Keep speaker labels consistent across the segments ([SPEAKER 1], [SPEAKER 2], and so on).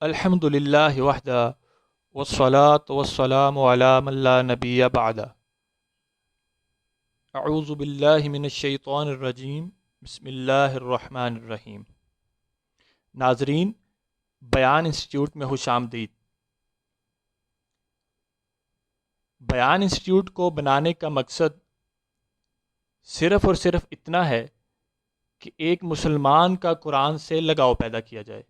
[SPEAKER 1] الحمد للہ وحدہ والصلاة والسلام علی من لا نبی بعدہ اعوذ باللہ من الشیطان الرجیم بسم اللہ الرحمن الرحیم۔ ناظرین، بیان انسٹیٹیوٹ میں خوش آمدید۔ بیان انسٹیٹیوٹ کو بنانے کا مقصد صرف اور صرف اتنا ہے کہ ایک مسلمان کا قرآن سے لگاؤ پیدا کیا جائے۔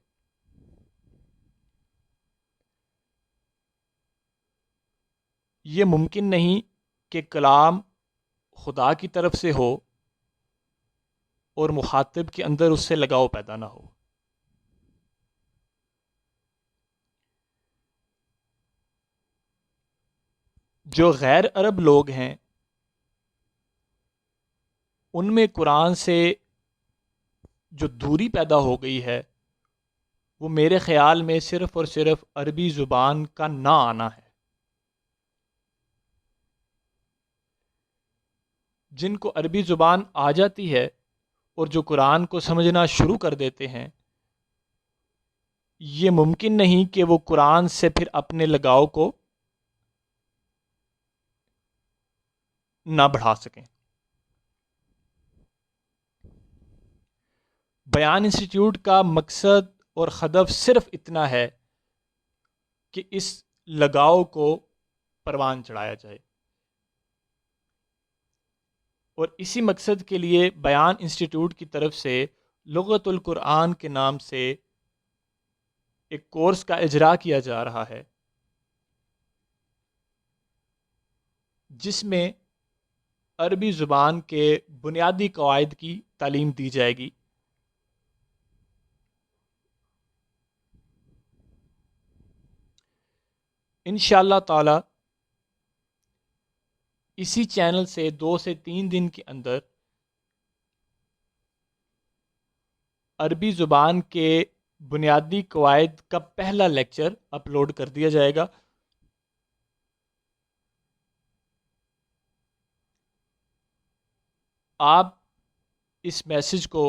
[SPEAKER 1] یہ ممکن نہیں کہ کلام خدا کی طرف سے ہو اور مخاطب کے اندر اس سے لگاؤ پیدا نہ ہو۔ جو غیر عرب لوگ ہیں ان میں قرآن سے جو دوری پیدا ہو گئی ہے وہ میرے خیال میں صرف اور صرف عربی زبان کا نہ آنا ہے۔ جن کو عربی زبان آ جاتی ہے اور جو قرآن کو سمجھنا شروع کر دیتے ہیں، یہ ممکن نہیں کہ وہ قرآن سے پھر اپنے لگاؤ کو نہ بڑھا سکیں۔ بیان انسٹیٹیوٹ کا مقصد اور ہدف صرف اتنا ہے کہ اس لگاؤ کو پروان چڑھایا جائے، اور اسی مقصد کے لیے بیان انسٹیٹیوٹ کی طرف سے لغت القرآن کے نام سے ایک کورس کا اجرا کیا جا رہا ہے، جس میں عربی زبان کے بنیادی قواعد کی تعلیم دی جائے گی۔ انشاءاللہ تعالی اسی چینل سے 2 سے 3 دن کے اندر عربی زبان کے بنیادی قواعد کا پہلا لیکچر اپلوڈ کر دیا جائے گا۔ آپ اس میسج کو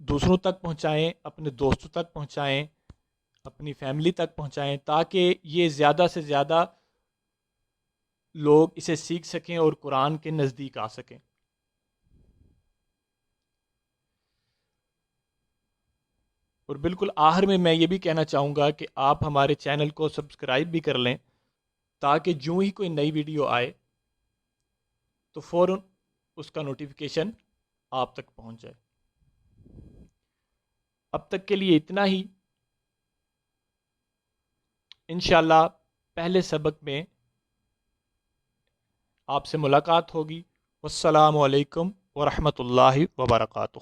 [SPEAKER 1] دوسروں تک پہنچائیں، اپنے دوستوں تک پہنچائیں، اپنی فیملی تک پہنچائیں، تاکہ یہ زیادہ سے زیادہ لوگ اسے سیکھ سکیں اور قرآن کے نزدیک آ سکیں۔ اور بالکل آخر میں یہ بھی کہنا چاہوں گا کہ آپ ہمارے چینل کو سبسکرائب بھی کر لیں، تاکہ جو ہی کوئی نئی ویڈیو آئے تو فوراً اس کا نوٹیفیکیشن آپ تک پہنچ جائے۔ اب تک کے لیے اتنا ہی۔ انشاءاللہ پہلے سبق میں آپ سے ملاقات ہوگی۔ والسلام علیکم ورحمۃ اللہ وبرکاتہ۔